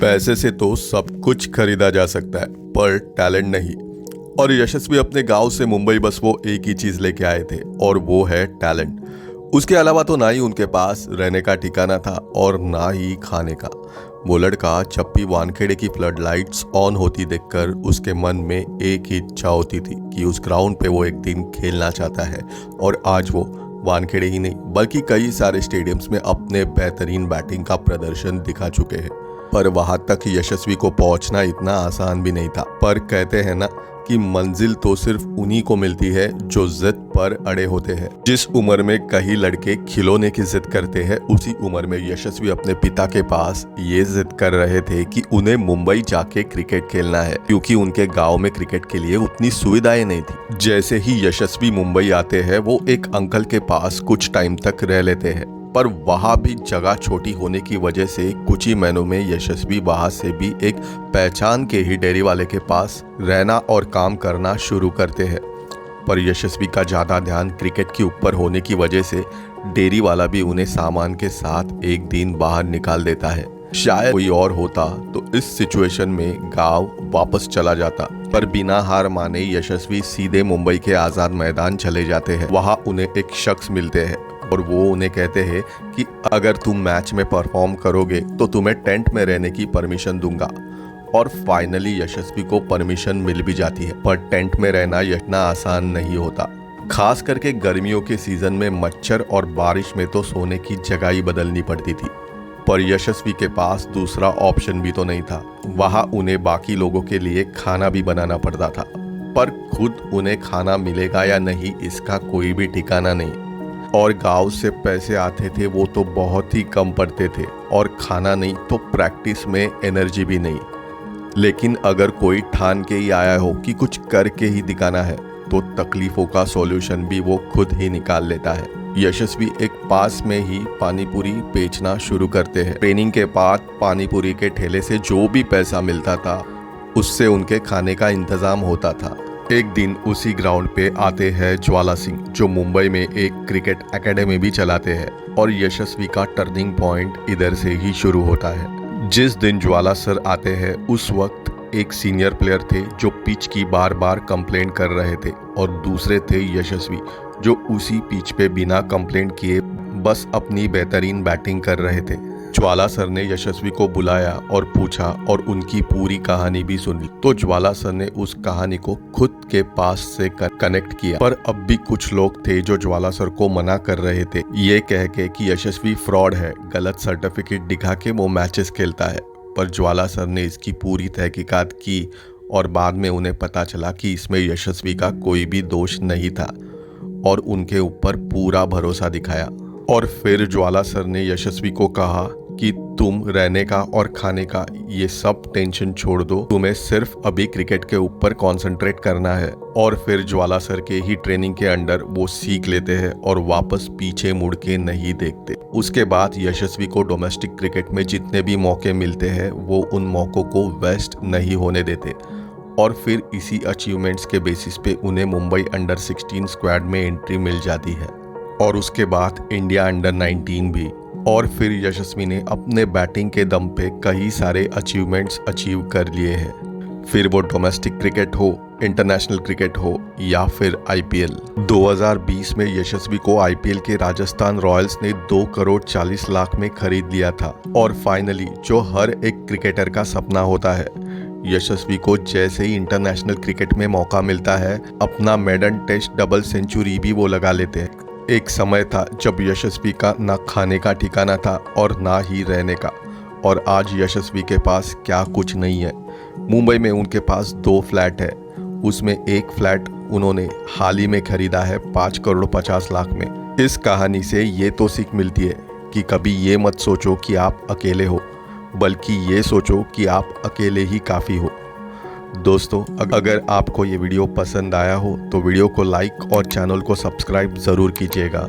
पैसे से तो सब कुछ खरीदा जा सकता है, पर टैलेंट नहीं। और यशस्वी अपने गांव से मुंबई बस वो एक ही चीज लेके आए थे, और वो है टैलेंट। उसके अलावा तो ना ही उनके पास रहने का ठिकाना था और ना ही खाने का। वो लड़का जब भी वानखेड़े की फ्लड लाइट्स ऑन होती देखकर उसके मन में एक ही इच्छा होती थी कि उस ग्राउंड पे वो एक दिन खेलना चाहता है। और आज वो वानखेड़े ही नहीं बल्कि कई सारे स्टेडियम्स में अपने बेहतरीन बैटिंग का प्रदर्शन दिखा चुके हैं। पर वहां तक यशस्वी को पहुंचना इतना आसान भी नहीं था। पर कहते हैं ना कि मंजिल तो सिर्फ उन्हीं को मिलती है जो जिद पर अड़े होते हैं। जिस उम्र में कई लड़के खिलौने की जिद करते हैं, उसी उम्र में यशस्वी अपने पिता के पास ये जिद कर रहे थे कि उन्हें मुंबई जाके क्रिकेट खेलना है, क्योंकि उनके गांव में क्रिकेट के लिए उतनी सुविधाएं नहीं थी। जैसे ही यशस्वी मुंबई आते हैं, वो एक अंकल के पास कुछ टाइम तक रह लेते हैं, पर वहां भी जगह छोटी होने की वजह से कुछ ही महीनों में यशस्वी वहां से भी एक पहचान के ही डेयरी वाले के पास रहना और काम करना शुरू करते हैं। पर यशस्वी का ज्यादा ध्यान क्रिकेट के ऊपर होने की वजह से डेयरी वाला भी उन्हें सामान के साथ एक दिन बाहर निकाल देता है। शायद कोई और होता तो इस सिचुएशन में गांव वापस चला जाता, पर बिना हार माने यशस्वी सीधे मुंबई के आजाद मैदान चले जाते हैं। वहां उन्हें एक शख्स मिलते हैं और वो उन्हें कहते हैं कि अगर तुम मैच में परफॉर्म करोगे तो तुम्हें टेंट में रहने की परमिशन दूंगा। और फाइनली यशस्वी को परमिशन मिल भी जाती है, पर टेंट में रहना इतना आसान नहीं होता। खास करके गर्मियों के सीजन में मच्छर और बारिश में तो सोने की जगह ही बदलनी पड़ती थी। पर यशस्वी के पास दूसरा ऑप्शन भी तो नहीं था। वहां उन्हें बाकी लोगों के लिए खाना भी बनाना पड़ता था, पर खुद उन्हें खाना मिलेगा या नहीं इसका कोई भी ठिकाना नहीं। और गांव से पैसे आते थे वो तो बहुत ही कम पड़ते थे, और खाना नहीं तो प्रैक्टिस में एनर्जी भी नहीं। लेकिन अगर कोई ठान के ही आया हो कि कुछ करके ही दिखाना है, तो तकलीफों का सॉल्यूशन भी वो खुद ही निकाल लेता है। यशस्वी एक पास में ही पानीपुरी बेचना शुरू करते हैं। ट्रेनिंग के बाद पानीपुरी के ठेले से जो भी पैसा मिलता था उससे उनके खाने का इंतजाम होता था। एक दिन उसी ग्राउंड पे आते हैं ज्वाला सिंह, जो मुंबई में एक क्रिकेट एकेडमी भी चलाते हैं। और यशस्वी का टर्निंग पॉइंट इधर से ही शुरू होता है। जिस दिन ज्वाला सर आते हैं उस वक्त एक सीनियर प्लेयर थे जो पिच की बार बार कंप्लेंट कर रहे थे, और दूसरे थे यशस्वी जो उसी पिच पे बिना कंप्लेंट किए बस अपनी बेहतरीन बैटिंग कर रहे थे। ज्वाला सर ने यशस्वी को बुलाया और पूछा और उनकी पूरी कहानी भी सुनी। तो ज्वाला सर ने उस कहानी को खुद के पास से कनेक्ट किया। पर अब भी कुछ लोग थे जो ज्वाला सर को मना कर रहे थे, ये कह के कि यशस्वी फ्रॉड है, गलत सर्टिफिकेट दिखा के वो मैचेस खेलता है। पर ज्वाला सर ने इसकी पूरी तहकीकात की और बाद में उन्हें पता चला कि इसमें यशस्वी का कोई भी दोष नहीं था, और उनके ऊपर पूरा भरोसा दिखाया। और फिर ज्वाला सर ने यशस्वी को कहा कि तुम रहने का और खाने का ये सब टेंशन छोड़ दो, तुम्हें सिर्फ अभी क्रिकेट के ऊपर कंसंट्रेट करना है। और फिर ज्वाला सर के ही ट्रेनिंग के अंडर वो सीख लेते हैं और वापस पीछे मुड़ के नहीं देखते। उसके बाद यशस्वी को डोमेस्टिक क्रिकेट में जितने भी मौके मिलते हैं वो उन मौकों को वेस्ट नहीं होने देते। और फिर इसी अचीवमेंट्स के बेसिस पे उन्हें मुंबई अंडर 16 स्क्वाड में एंट्री मिल जाती है, और उसके बाद इंडिया अंडर 19 भी। और फिर यशस्वी ने अपने बैटिंग के दम पे कई सारे अचीवमेंट्स अचीव कर लिए हैं। फिर वो डोमेस्टिक क्रिकेट हो, इंटरनेशनल क्रिकेट हो या फिर आईपीएल। 2020 में यशस्वी को आईपीएल के राजस्थान रॉयल्स ने 2 करोड़ 40 लाख में खरीद लिया था। और फाइनली जो हर एक क्रिकेटर का सपना होता है, यशस्वी को जैसे ही इंटरनेशनल क्रिकेट में मौका मिलता है, अपना मेडन टेस्ट डबल सेंचुरी भी वो लगा लेते हैं। एक समय था जब यशस्वी का ना खाने का ठिकाना था और ना ही रहने का, और आज यशस्वी के पास क्या कुछ नहीं है। मुंबई में उनके पास 2 फ्लैट है, उसमें एक फ्लैट उन्होंने हाल ही में खरीदा है 5 करोड़ 50 लाख में। इस कहानी से ये तो सीख मिलती है कि कभी ये मत सोचो कि आप अकेले हो, बल्कि ये सोचो कि आप अकेले ही काफ़ी हो। दोस्तों, अगर आपको ये वीडियो पसंद आया हो तो वीडियो को लाइक और चैनल को सब्सक्राइब ज़रूर कीजिएगा।